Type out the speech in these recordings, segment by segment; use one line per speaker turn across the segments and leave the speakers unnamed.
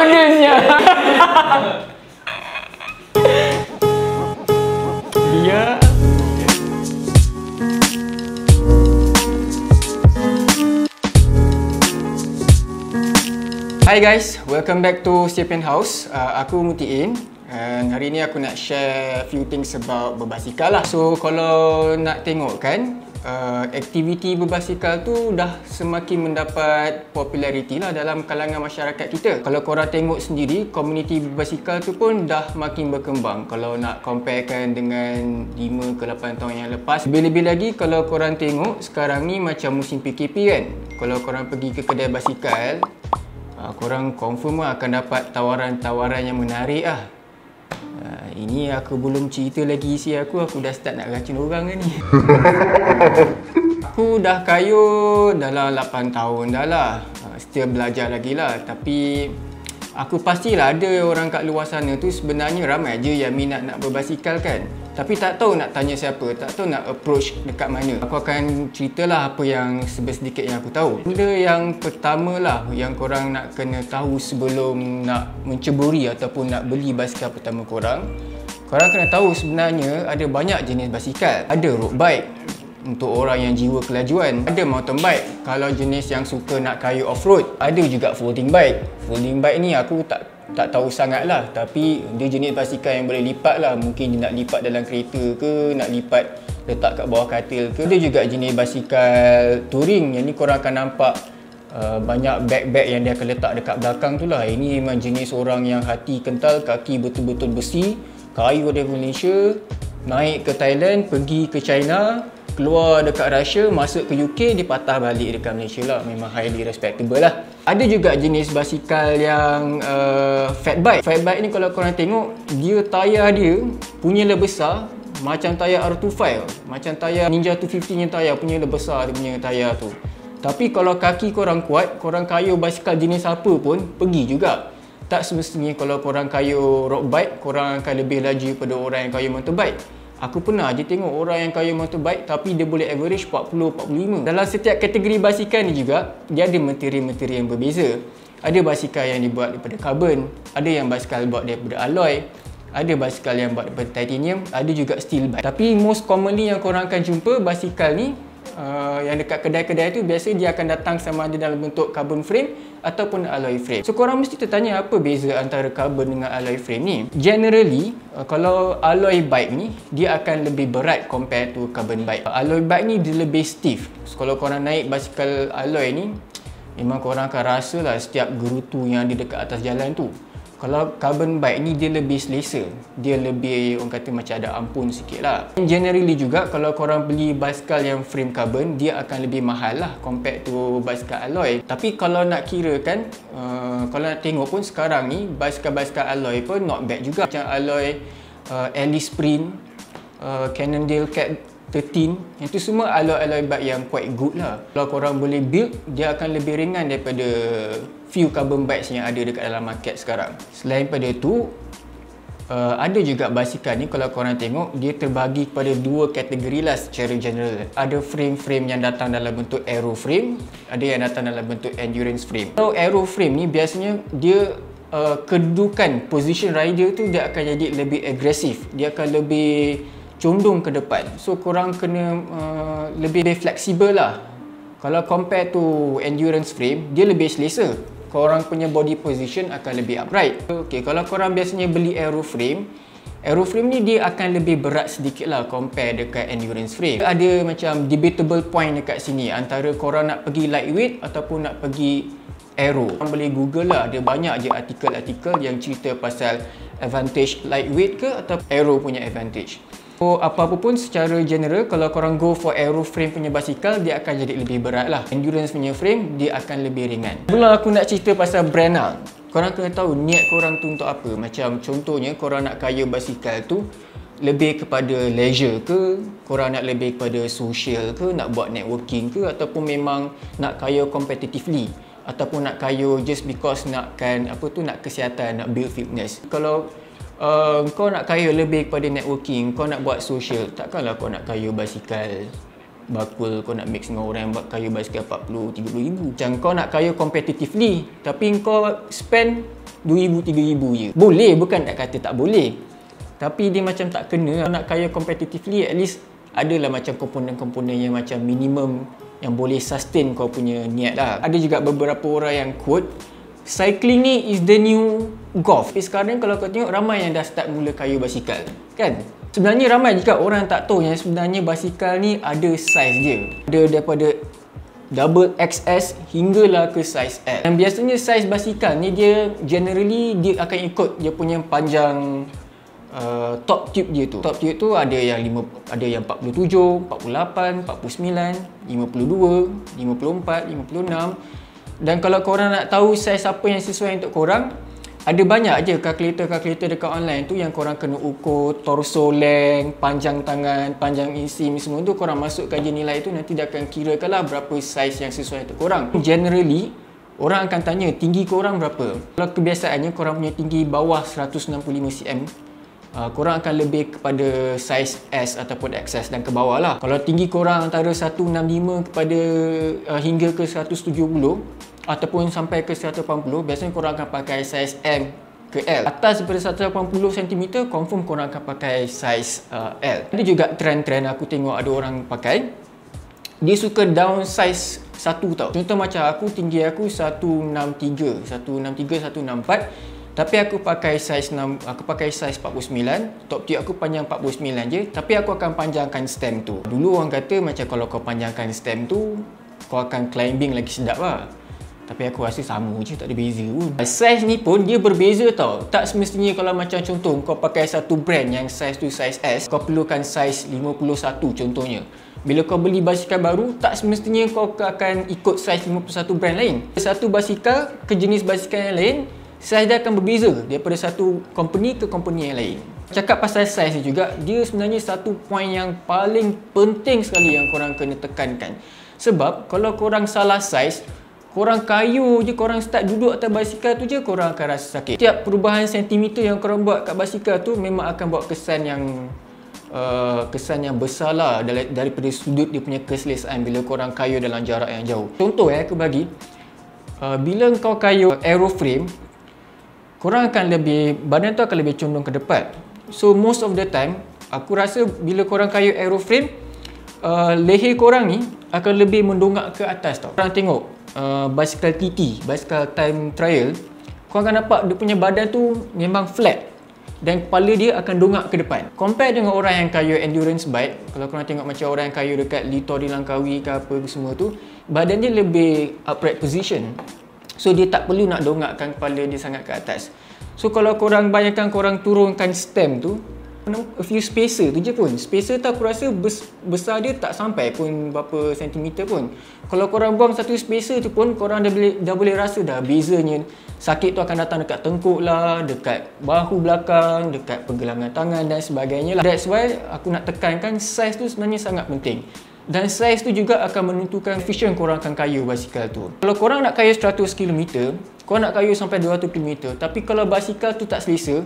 Kononnya. Dia. Hi guys, welcome back to Sapien House. Aku Mutiin. And hari ni aku nak share few things about berbasikal lah. So kalau nak tengok kan, aktiviti berbasikal tu dah semakin mendapat populariti lah dalam kalangan masyarakat kita. Kalau korang tengok sendiri, komuniti berbasikal tu pun dah makin berkembang. Kalau nak comparekan dengan 5 ke 8 tahun yang lepas. Lebih-lebih lagi kalau korang tengok sekarang ni macam musim PKP kan. Kalau korang pergi ke kedai basikal, korang confirm lah akan dapat tawaran-tawaran yang menarik lah. Ini aku belum cerita lagi isi aku dah start nak racun orang kan ni. Aku dah kayuh dalam 8 tahun dah lah. Still belajar lagi lah. Tapi aku pastilah ada orang kat luar sana tu sebenarnya ramai je yang minat nak berbasikal kan. Tapi tak tahu nak tanya siapa, tak tahu nak approach dekat mana. Aku akan ceritalah apa yang sedikit yang aku tahu. Benda yang pertama lah yang korang nak kena tahu sebelum nak menceburi ataupun nak beli basikal pertama korang. Korang kena tahu sebenarnya ada banyak jenis basikal. Ada road bike untuk orang yang jiwa kelajuan. Ada mountain bike kalau jenis yang suka nak kayuh off-road. Ada juga folding bike. Folding bike ni aku tak tahu sangat lah, tapi dia jenis basikal yang boleh lipat lah. Mungkin dia nak lipat dalam kereta ke, nak lipat letak kat bawah katil ke. Ada juga jenis basikal touring. Yang ni korang akan nampak banyak bag-bag yang dia akan letak dekat belakang tu lah. Ini memang jenis orang yang hati kental, kaki betul-betul besi. Kayu dari Malaysia, naik ke Thailand, pergi ke China, keluar dekat Russia, masuk ke UK, dia patah balik dekat Malaysia lah. Memang highly respectable lah. Ada juga jenis basikal yang fat bike. Fat bike ni kalau korang tengok, dia tayar dia punya lebih besar macam tayar R25. Macam tayar Ninja 250 yang tayar punya lebih besar dia punya tayar tu. Tapi kalau kaki korang kuat, korang kayuh basikal jenis apa pun pergi juga. Tak semestinya kalau korang kayuh road bike, korang akan lebih laju daripada orang yang kayuh motorbike. Aku pernah je tengok orang yang kayuh motorbike tapi dia boleh average 40-45. Dalam setiap kategori basikal ni juga, dia ada material-material yang berbeza. Ada basikal yang dibuat daripada karbon, ada yang basikal buat daripada alloy, ada basikal yang buat daripada titanium, ada juga steel bike. Tapi most commonly yang korang akan jumpa basikal ni, yang dekat kedai-kedai tu biasa dia akan datang sama ada dalam bentuk carbon frame ataupun alloy frame. So korang mesti tertanya apa beza antara carbon dengan alloy frame ni. Generally, kalau alloy bike ni dia akan lebih berat compare to carbon bike. Alloy bike ni dia lebih stiff. So kalau korang naik basikal alloy ni, memang korang akan rasa lah setiap gerutu yang ada dekat atas jalan tu. Kalau carbon bike ni dia lebih selesa. Dia lebih, orang kata macam ada ampun sikit lah. Generally juga kalau korang beli basikal yang frame carbon, dia akan lebih mahal lah compared to basikal alloy. Tapi kalau nak kira kan, kalau nak tengok pun sekarang ni basikal-basikal alloy pun not bad juga. Macam alloy Alice Sprint, Cannondale Cat 13, yang tu semua alloy bike yang quite good lah. Kalau korang boleh build, dia akan lebih ringan daripada few carbon bikes yang ada dekat dalam market sekarang. Selain pada tu, ada juga basikal ni kalau korang tengok, dia terbagi kepada dua kategori lah secara general. Ada frame-frame yang datang dalam bentuk aero frame, ada yang datang dalam bentuk endurance frame. Kalau aero frame ni biasanya dia kedudukan position rider tu dia akan jadi lebih agresif, dia akan lebih condong ke depan. So korang kena lebih fleksibel lah. Kalau compare to endurance frame, dia lebih selesa. Korang punya body position akan lebih upright. Okay, kalau korang biasanya beli aero frame ni dia akan lebih berat sedikit lah compare dekat endurance frame. Ada macam debatable point dekat sini antara korang nak pergi lightweight ataupun nak pergi aero. Korang boleh google lah, ada banyak je artikel-artikel yang cerita pasal advantage lightweight ke atau aero punya advantage. So, apa-apa pun secara general, kalau korang go for aero frame punya basikal, dia akan jadi lebih berat lah. Endurance punya frame, dia akan lebih ringan. Sebelum aku nak cerita pasal brand lah, korang kena tahu niat korang tu untuk apa. Macam contohnya, korang nak kayuh basikal tu lebih kepada leisure ke, korang nak lebih kepada social ke, nak buat networking ke, ataupun memang nak kayuh competitively, ataupun nak kayuh just because nakkan apa tu, nak kesihatan, nak build fitness. Kalau kau nak kayuh lebih kepada networking, kau nak buat social, takkanlah kau nak kayuh basikal bakul, kau nak mix dengan orang yang buat kayuh basikal 40-30 ribu. Macam kau nak kayuh competitively, tapi kau spend 2,000, 3,000 je. Boleh, bukan tak kata tak boleh. Tapi dia macam tak kena. Nak kaya competitively, at least adalah macam komponen-komponen yang macam minimum yang boleh sustain kau punya niat lah. Ada juga beberapa orang yang quote, cycling ni is the new golf. Tapi sekarang kalau kau tengok, ramai yang dah start mula kaya basikal, kan? Sebenarnya ramai juga orang tak tahu yang sebenarnya basikal ni ada saiz dia. Ada daripada double XS hinggalah ke saiz L. Dan biasanya saiz basikal ni dia generally dia akan ikut dia punya panjang top tube dia tu. Top tube tu ada yang 47, 48, 49, 52, 54, 56. Dan kalau korang nak tahu saiz apa yang sesuai untuk korang, ada banyak je kalkulator dekat online tu yang korang kena ukur torso length, panjang tangan, panjang insim, semua tu korang masukkan je nilai tu, nanti dia akan kirakan lah berapa saiz yang sesuai untuk korang. Generally, orang akan tanya tinggi korang berapa. Kalau kebiasaannya korang punya tinggi bawah 165 cm, korang akan lebih kepada saiz S ataupun XS dan ke bawah lah. Kalau tinggi korang antara 165 kepada hingga ke 170 ataupun sampai ke 180, biasanya korang akan pakai saiz M ke L. Atas daripada 180 cm, confirm korang akan pakai saiz L. Ada juga trend-trend aku tengok ada orang pakai, dia suka downsize satu tau. Contoh macam aku, tinggi aku 163, 164, tapi aku pakai saiz 49, top tube aku panjang 49 je, tapi aku akan panjangkan stem tu. Dulu orang kata macam kalau kau panjangkan stem tu, kau akan climbing lagi sedap lah. Tapi aku rasa sama je, tak ada beza pun. Saiz ni pun dia berbeza tau. Tak semestinya kalau macam contoh kau pakai satu brand yang saiz tu saiz S, kau perlukan saiz 51 contohnya. Bila kau beli basikal baru, tak semestinya kau akan ikut saiz 51 brand lain. Satu basikal ke jenis basikal yang lain, saiz dia akan berbeza daripada satu company ke company yang lain. Cakap pasal saiz ni juga, dia sebenarnya satu point yang paling penting sekali yang korang kena tekankan. Sebab kalau korang salah saiz, korang kayu je, korang start duduk atas basikal tu je, korang akan rasa sakit. Setiap perubahan sentimeter yang korang buat kat basikal tu memang akan buat kesan yang besar lah daripada sudut dia punya keselesaan bila korang kayu dalam jarak yang jauh. Contoh aku bagi, bila kau kayu aeroframe, korang akan badan tu akan lebih condong ke depan. So most of the time, aku rasa bila korang kayu aeroframe, leher korang ni akan lebih mendongak ke atas tau. Korang tengok basikal TT, basikal time trial, korang akan nampak dia punya badan tu memang flat dan kepala dia akan dongak ke depan. Compare dengan orang yang kayu endurance bike, kalau korang tengok macam orang yang kayu dekat Litori Langkawi ke apa semua tu, badan dia lebih upright position. So dia tak perlu nak dongakkan kepala dia sangat ke atas. So kalau korang bayangkan korang turunkan stem tu, a few spacer tu je pun. Spacer tu aku rasa besar dia tak sampai pun berapa sentimeter pun. Kalau korang buang satu spacer tu pun, korang dah boleh rasa dah bezanya. Sakit tu akan datang dekat tengkuk lah, dekat bahu belakang, dekat pergelangan tangan dan sebagainya lah. That's why aku nak tekankan saiz tu sebenarnya sangat penting. Dan saiz tu juga akan menentukan efisien korang akan kayu basikal tu. Kalau korang nak kayu 100 km, korang nak kayu sampai 200 km, tapi kalau basikal tu tak selesa,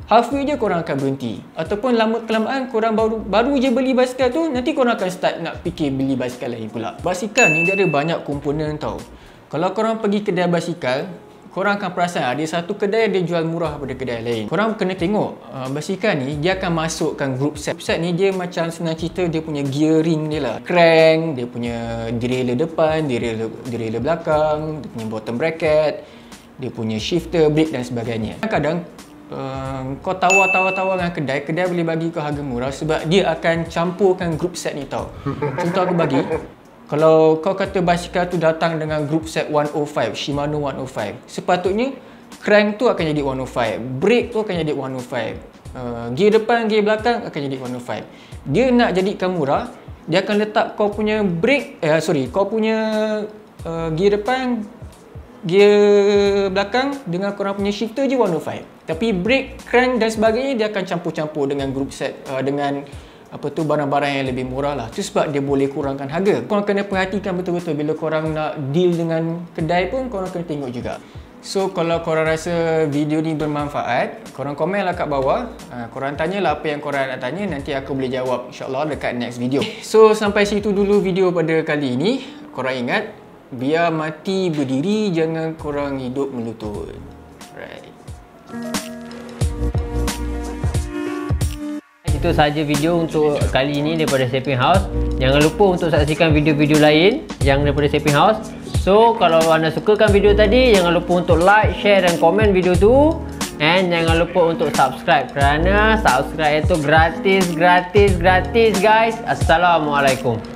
halfway je korang akan berhenti. Ataupun lama-kelamaan korang baru je beli basikal tu, nanti korang akan start nak fikir beli basikal lain pula. Basikal ni dia ada banyak komponen tau. Kalau korang pergi kedai basikal, korang akan perasan ada satu kedai dia jual murah daripada kedai lain. Korang kena tengok basikal ni dia akan masukkan group set. Group set ni dia macam senang cerita dia punya gearing dia lah. Crank, dia punya derailleur depan, derailleur belakang, dia punya bottom bracket, dia punya shifter, brake dan sebagainya. Kadang kau tawar dengan kedai boleh bagi kau harga murah sebab dia akan campurkan group set ni tau. Contoh aku bagi, kalau kau kata basikal tu datang dengan group set 105, Shimano 105, sepatutnya crank tu akan jadi 105, brake tu akan jadi 105, gear depan, gear belakang akan jadi 105. Dia nak jadikan murah, dia akan letak kau punya brake, kau punya gear depan, gear belakang dengan korang punya shifter je 105. Tapi brake, crank dan sebagainya dia akan campur-campur dengan group set, dengan barang-barang yang lebih murah lah. Itu sebab dia boleh kurangkan harga. Korang kena perhatikan betul-betul bila korang nak deal dengan kedai pun, korang kena tengok juga. So kalau korang rasa video ni bermanfaat, korang komen lah kat bawah. Korang tanyalah apa yang korang nak tanya, nanti aku boleh jawab insyaAllah dekat next video. So sampai situ dulu video pada kali ini. Korang ingat, biar mati berdiri, jangan korang hidup melutut. Right.
itu sahaja video untuk kali ini daripada Shaping House. Jangan lupa untuk saksikan video-video lain yang daripada Shaping House. So kalau anda sukakan video tadi, jangan lupa untuk like, share dan komen video tu. And jangan lupa untuk subscribe, kerana subscribe itu gratis guys. Assalamualaikum.